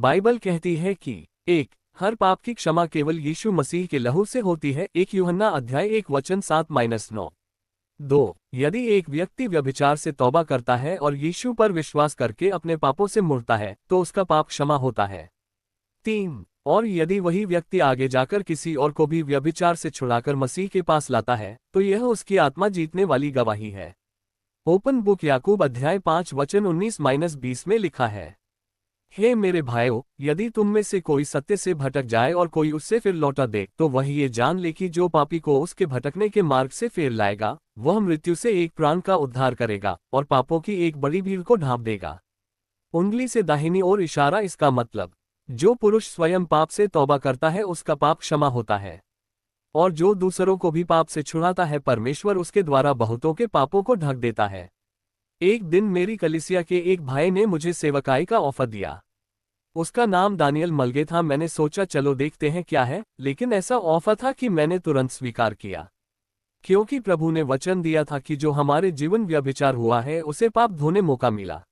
Bible कहती है कि 1. हर पाप की क्षमा केवल यीशु मसीह के लहू से होती है। 1 यूहन्ना अध्याय 1 वचन 7-9। 2. यदि एक व्यक्ति व्यभिचार से तौबा करता है और यीशु पर विश्वास करके अपने पापों से मुड़ता है तो उसका पाप क्षमा होता है। 3. और यदि वही व्यक्ति आगे जाकर किसी और को भी व्यभिचार से छुड़ाकर मसीह के पास लाता है तो यह उसकी आत्मा जीतने वाली गवाही है। ओपन बुक याकूब अध्याय 5 वचन 19-20 में लिखा है, हे मेरे भाइयों, यदि तुम में से कोई सत्य से भटक जाए और कोई उससे फिर लौटा दे तो वह ये जान ले कि जो पापी को उसके भटकने के मार्ग से फेर लाएगा वह मृत्यु से एक प्राण का उद्धार करेगा और पापों की एक बड़ी भीड़ को ढांप देगा। उंगली से दाहिनी ओर इशारा, इसका मतलब जो पुरुष स्वयं पाप से तौबा करता है उसका पाप क्षमा होता है और जो दूसरों को भी पाप से छुड़ाता है परमेश्वर उसके द्वारा बहुतों के पापों को ढक देता है। एक दिन मेरी कलीसिया के एक भाई ने मुझे सेवकाई का ऑफर दिया। उसका नाम दानियल मलगे था। मैंने सोचा चलो देखते हैं क्या है, लेकिन ऐसा ऑफर था कि मैंने तुरंत स्वीकार किया, क्योंकि प्रभु ने वचन दिया था कि जो हमारे जीवन व्यभिचार हुआ है उसे पाप धोने मौका मिला।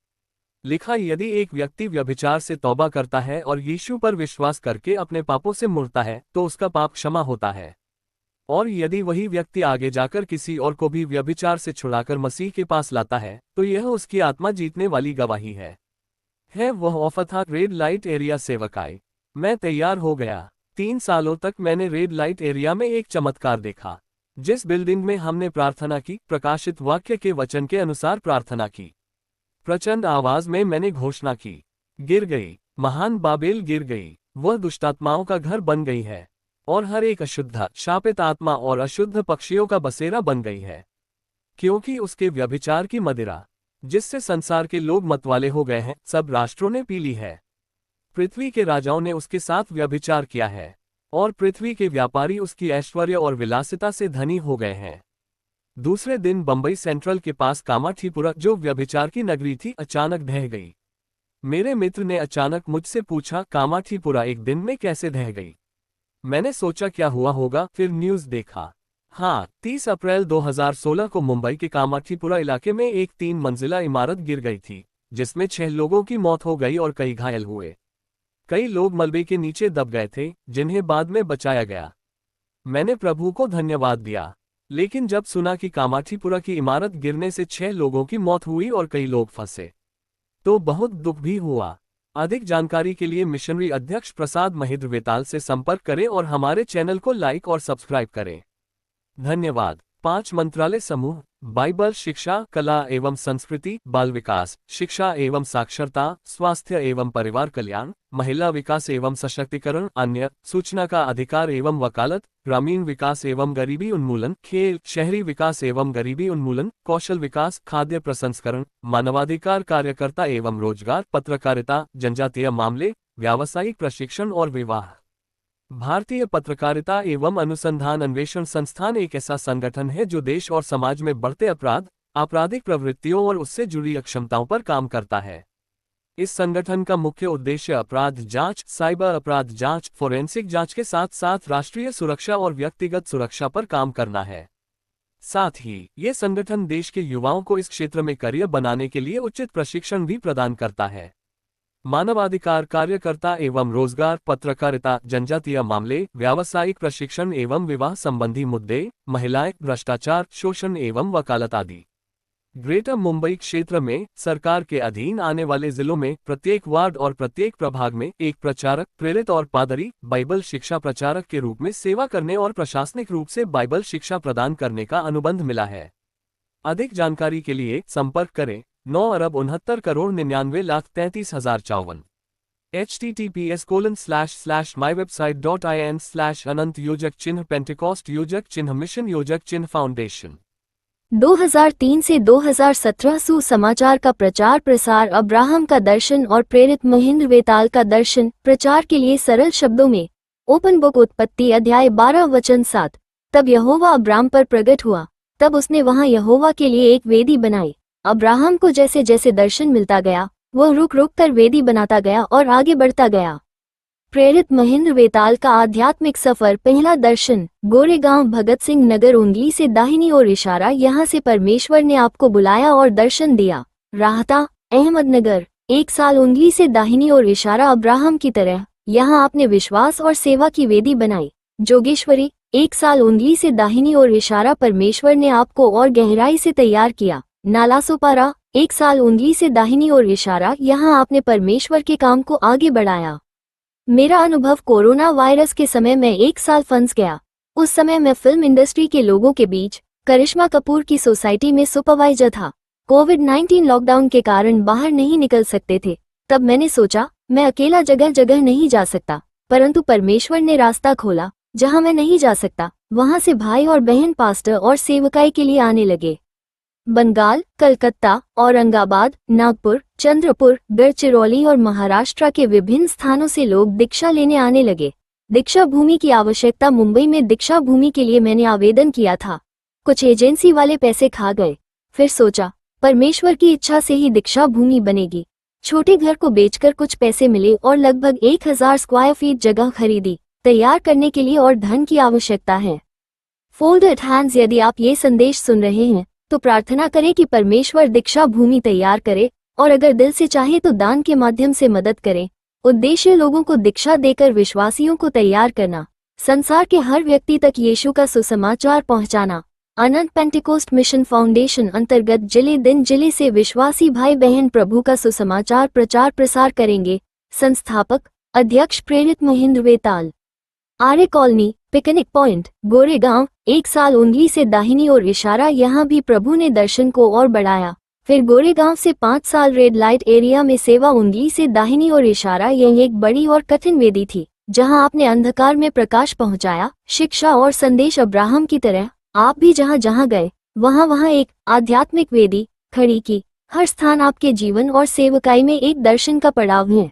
लिखा, यदि एक व्यक्ति व्यभिचार से तौबा करता है और यीशु पर विश्वास करके अपने पापों से मुड़ता है तो उसका पाप क्षमा होता है। और यदि वही व्यक्ति आगे जाकर किसी और को भी व्यभिचार से छुड़ाकर मसीह के पास लाता है तो यह उसकी आत्मा जीतने वाली गवाही है। वह ऑफर था रेड लाइट एरिया सेवकाई। मैं तैयार हो गया। 3 सालों तक मैंने रेड लाइट एरिया में एक चमत्कार देखा। जिस बिल्डिंग में हमने प्रार्थना की, प्रकाशित वाक्य के वचन के अनुसार प्रार्थना की, प्रचंड आवाज में मैंने घोषणा की, गिर गई, महान बाबेल गिर गई, वह दुष्टात्माओं का घर बन गई है और हर एक अशुद्ध शापित आत्मा और अशुद्ध पक्षियों का बसेरा बन गई है, क्योंकि उसके व्यभिचार की मदिरा जिससे संसार के लोग मतवाले हो गए हैं सब राष्ट्रों ने पी ली है। पृथ्वी के राजाओं ने उसके साथ व्यभिचार किया है और पृथ्वी के व्यापारी उसकी ऐश्वर्य और विलासिता से धनी हो गए हैं। दूसरे दिन बंबई सेंट्रल के पास कामाठीपुरा, जो व्यभिचार की नगरी थी, अचानक ढह गई। मेरे मित्र ने अचानक मुझसे पूछा, कामाठीपुरा एक दिन में कैसे ढह गई? मैंने सोचा क्या हुआ होगा, फिर न्यूज़ देखा। हाँ, 30 अप्रैल 2016 को मुंबई के कामाठीपुरा इलाके में एक 3 मंजिला इमारत गिर गई थी, जिसमें 6 लोगों की मौत हो गई और कई घायल हुए। कई लोग मलबे के नीचे दब गए थे, जिन्हें बाद में बचाया गया। मैंने प्रभु को धन्यवाद दिया, लेकिन जब सुना कि कामाठीपुरा की इमारत गिरने से 6 लोगों की मौत हुई और कई लोग फंसे तो बहुत दुख भी हुआ। अधिक जानकारी के लिए मिशनरी अध्यक्ष प्रसाद महिद्र वेताल से संपर्क करें और हमारे चैनल को लाइक और सब्सक्राइब करें। धन्यवाद। 5 मंत्रालय समूह: बाइबल शिक्षा, कला एवं संस्कृति, बाल विकास, शिक्षा एवं साक्षरता, स्वास्थ्य एवं परिवार कल्याण, महिला विकास एवं सशक्तिकरण, अन्य, सूचना का अधिकार एवं वकालत, ग्रामीण विकास एवं गरीबी उन्मूलन, खेल, शहरी विकास एवं गरीबी उन्मूलन, कौशल विकास, खाद्य प्रसंस्करण, मानवाधिकार कार्यकर्ता एवं रोजगार, पत्रकारिता, जनजातीय मामले, व्यावसायिक प्रशिक्षण और विवाह। भारतीय पत्रकारिता एवं अनुसंधान अन्वेषण संस्थान एक ऐसा संगठन है जो देश और समाज में बढ़ते अपराध, आपराधिक प्रवृत्तियों और उससे जुड़ी अक्षमताओं पर काम करता है। इस संगठन का मुख्य उद्देश्य अपराध जांच, साइबर अपराध जांच, फोरेंसिक जांच के साथ साथ राष्ट्रीय सुरक्षा और व्यक्तिगत सुरक्षा पर काम करना है। साथ ही ये संगठन देश के युवाओं को इस क्षेत्र में करियर बनाने के लिए उचित प्रशिक्षण भी प्रदान करता है। मानवाधिकार कार्यकर्ता एवं रोजगार, पत्रकारिता, जनजातीय मामले, व्यावसायिक प्रशिक्षण एवं विवाह संबंधी मुद्दे, महिलाएं, भ्रष्टाचार, शोषण एवं वकालत आदि। ग्रेटर मुंबई क्षेत्र में सरकार के अधीन आने वाले जिलों में प्रत्येक वार्ड और प्रत्येक प्रभाग में एक प्रचारक, प्रेरित और पादरी बाइबल शिक्षा प्रचारक के रूप में सेवा करने और प्रशासनिक रूप से बाइबल शिक्षा प्रदान करने का अनुबंध मिला है। अधिक जानकारी के लिए संपर्क करें 9,69,99,33,054 https://mywebsite.in/anant-yojak-pentecost-yojak-mission-फाउंडेशन। 2003 से 2017 सुसमाचार का प्रचार प्रसार, अब्राहम का दर्शन और प्रेरित महेंद्र वेताल का दर्शन प्रचार के लिए सरल शब्दों में। ओपन बुक उत्पत्ति अध्याय 12 वचन 7। तब यहोवा अब्राम पर प्रकट हुआ, तब उसने वहां यहोवा के लिए एक वेदी बनाई। अब्राहम को जैसे जैसे दर्शन मिलता गया वह रुक रुक कर वेदी बनाता गया और आगे बढ़ता गया। प्रेरित महेंद्र वेताल का आध्यात्मिक सफर। पहला दर्शन, गोरेगांव, भगत सिंह नगर, उंगली से दाहिनी ओर इशारा, यहाँ से परमेश्वर ने आपको बुलाया और दर्शन दिया। राहता, अहमदनगर। 1 साल उंगली से दाहिनी ओर इशारा अब्राहम की तरह, यहाँ आपने विश्वास और सेवा की वेदी बनाई। जोगेश्वरी, 1 साल उंगली से दाहिनी ओर इशारा परमेश्वर ने आपको और गहराई से तैयार किया। नालासोपारा, 1 साल उंगली से दाहिनी ओर इशारा, यहाँ आपने परमेश्वर के काम को आगे बढ़ाया। मेरा अनुभव कोरोना वायरस के समय में 1 साल फंस गया। उस समय मैं फिल्म इंडस्ट्री के लोगों के बीच करिश्मा कपूर की सोसाइटी में सुपरवाइजर था। कोविड-19 लॉकडाउन के कारण बाहर नहीं निकल सकते थे। तब मैंने सोचा मैं अकेला जगह जगह नहीं जा सकता, परंतु परमेश्वर ने रास्ता खोला। जहां मैं नहीं जा सकता वहां से भाई और बहन पास्टर और सेवकाई के लिए आने लगे। बंगाल, कलकत्ता, औरंगाबाद, नागपुर, चंद्रपुर, गढ़चिरौली और महाराष्ट्र के विभिन्न स्थानों से लोग दीक्षा लेने आने लगे। दीक्षा भूमि की आवश्यकता मुंबई में दीक्षा भूमि के लिए मैंने आवेदन किया था। कुछ एजेंसी वाले पैसे खा गए। फिर सोचा परमेश्वर की इच्छा से ही दीक्षा भूमि बनेगी। छोटे घर को बेचकर कुछ पैसे मिले और लगभग 1000 स्क्वायर फीट जगह खरीदी। तैयार करने के लिए और धन की आवश्यकता है। फोल्डेड हैंड्स, यदि आप ये संदेश सुन रहे हैं तो प्रार्थना करें कि परमेश्वर दीक्षा भूमि तैयार करे, और अगर दिल से चाहे तो दान के माध्यम से मदद करें। उद्देश्य लोगों को दीक्षा देकर विश्वासियों को तैयार करना, संसार के हर व्यक्ति तक यीशु का सुसमाचार पहुंचाना। अनंत पेंटिकोस्ट मिशन फाउंडेशन अंतर्गत जिले दिन जिले से विश्वासी भाई बहन प्रभु का सुसमाचार प्रचार प्रसार करेंगे। संस्थापक अध्यक्ष प्रेरित महेंद्र वेताल। आर्य कॉलोनी, पिकनिक पॉइंट, गोरेगांव, 1 साल उंगली से दाहिनी ओर इशारा, यहाँ भी प्रभु ने दर्शन को और बढ़ाया। फिर गोरेगांव से 5 साल रेड लाइट एरिया में सेवा, उंगली से दाहिनी ओर इशारा, यह एक बड़ी और कठिन वेदी थी जहां आपने अंधकार में प्रकाश पहुंचाया। शिक्षा और संदेश अब्राहम की तरह आप भी जहां जहां गए वहां वहां एक आध्यात्मिक वेदी खड़ी की। हर स्थान आपके जीवन और सेवकाई में एक दर्शन का पड़ाव है।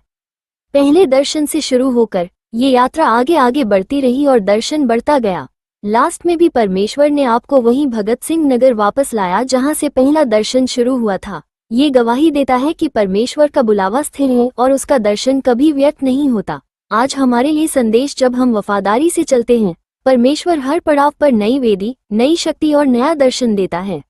पहले दर्शन से शुरू होकर ये यात्रा आगे आगे बढ़ती रही और दर्शन बढ़ता गया। लास्ट में भी परमेश्वर ने आपको वहीं भगत सिंह नगर वापस लाया जहां से पहला दर्शन शुरू हुआ था। ये गवाही देता है कि परमेश्वर का बुलावा स्थिर है और उसका दर्शन कभी व्यर्थ नहीं होता। आज हमारे लिए संदेश, जब हम वफादारी से चलते हैं परमेश्वर हर पड़ाव पर नई वेदी, नई शक्ति और नया दर्शन देता है।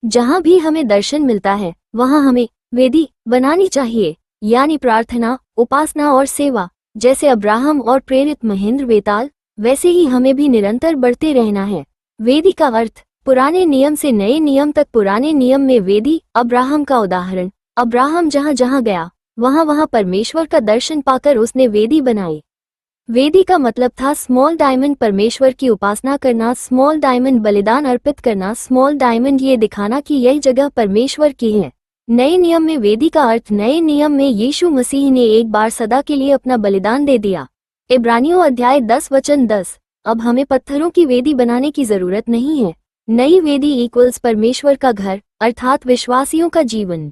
जहां भी हमें दर्शन मिलता है वहां हमें वेदी बनानी चाहिए, यानी प्रार्थना, उपासना और सेवा। जैसे अब्राहम और प्रेरित महेंद्र वेताल, वैसे ही हमें भी निरंतर बढ़ते रहना है। वेदी का अर्थ पुराने नियम से नए नियम तक। पुराने नियम में वेदी, अब्राहम का उदाहरण। अब्राहम जहां जहां गया वहां वहां परमेश्वर का दर्शन पाकर उसने वेदी बनाई। वेदी का मतलब था स्मॉल डायमंड, परमेश्वर की उपासना करना, स्मॉल डायमंड बलिदान अर्पित करना, स्मॉल डायमंड ये दिखाना कि यह जगह परमेश्वर की है। नए नियम में वेदी का अर्थ, नए नियम में यीशु मसीह ने एक बार सदा के लिए अपना बलिदान दे दिया। इब्रानियों अध्याय 10 वचन 10। अब हमें पत्थरों की वेदी बनाने की जरूरत नहीं है। नई वेदी इक्वल्स परमेश्वर का घर, अर्थात विश्वासियों का जीवन।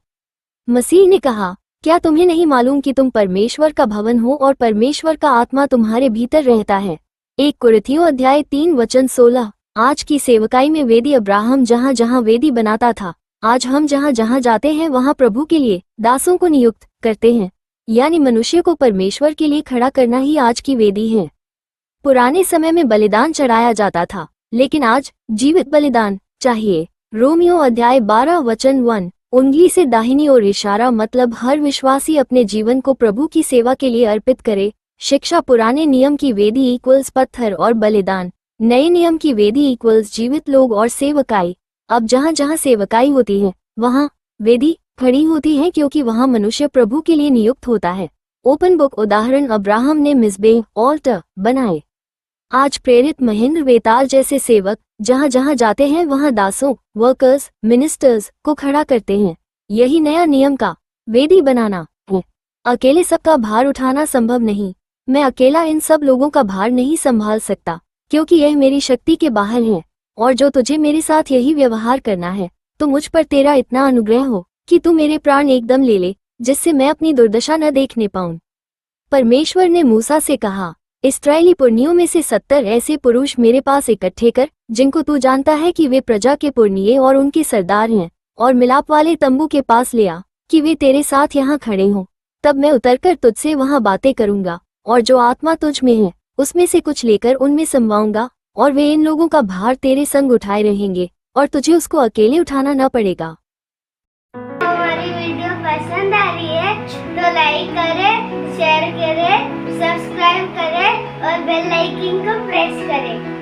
मसीह ने कहा, क्या तुम्हें नहीं मालूम कि तुम परमेश्वर का भवन हो और परमेश्वर का आत्मा तुम्हारे भीतर रहता है। 1 कुरिन्थियों अध्याय 3 वचन 16। आज की सेवकाई में वेदी अब्राहम जहां जहां वेदी बनाता था, आज हम जहां जहां जाते हैं वहां प्रभु के लिए दासों को नियुक्त करते हैं, यानी मनुष्य को परमेश्वर के लिए खड़ा करना ही आज की वेदी है। पुराने समय में बलिदान चढ़ाया जाता था, लेकिन आज जीवित बलिदान चाहिए। रोमियो अध्याय 12 वचन 1। उंगली से दाहिनी ओर इशारा मतलब हर विश्वासी अपने जीवन को प्रभु की सेवा के लिए अर्पित करे। शिक्षा, पुराने नियम की वेदी इक्वल्स पत्थर और बलिदान, नए नियम की वेदी इक्वल्स जीवित लोग और सेवकाई। अब जहां जहां सेवकाई होती है वहां वेदी खड़ी होती है, क्योंकि वहां मनुष्य प्रभु के लिए नियुक्त होता है। ओपन बुक उदाहरण, अब्राहम ने मिस्बेह ऑल्टर बनाए। आज प्रेरित महेंद्र वेताल जैसे सेवक जहां जहां जाते हैं वहां दासों, वर्कर्स, मिनिस्टर्स को खड़ा करते हैं। यही नया नियम का वेदी बनाना है। अकेले सबका भार उठाना संभव नहीं। मैं अकेला इन सब लोगों का भार नहीं संभाल सकता, क्योंकि यह मेरी शक्ति के बाहर है। और जो तुझे मेरे साथ यही व्यवहार करना है, तो मुझ पर तेरा इतना अनुग्रह हो कि तू मेरे प्राण एकदम ले ले, जिससे मैं अपनी दुर्दशा न देखने पाऊं। परमेश्वर ने मूसा से कहा, इस्राएली पुरनियों में से 70 ऐसे पुरुष मेरे पास इकट्ठे कर, जिनको तू जानता है कि वे प्रजा के पुरनिये और उनके सरदार हैं, और मिलाप वाले तंबू के पास ले आ कि वे तेरे साथ यहाँ खड़े हों। तब मैं उतरकर तुझसे वहाँ बातें करूंगा, और जो आत्मा तुझ में है उसमें से कुछ लेकर उनमें समवाऊंगा, और वे इन लोगों का भार तेरे संग उठाए रहेंगे, और तुझे उसको अकेले उठाना न पड़ेगा। हमारी वीडियो पसंद आ रही है लाइक करें, शेयर करें, सब्सक्राइब करें और बेल आइकन को प्रेस करें।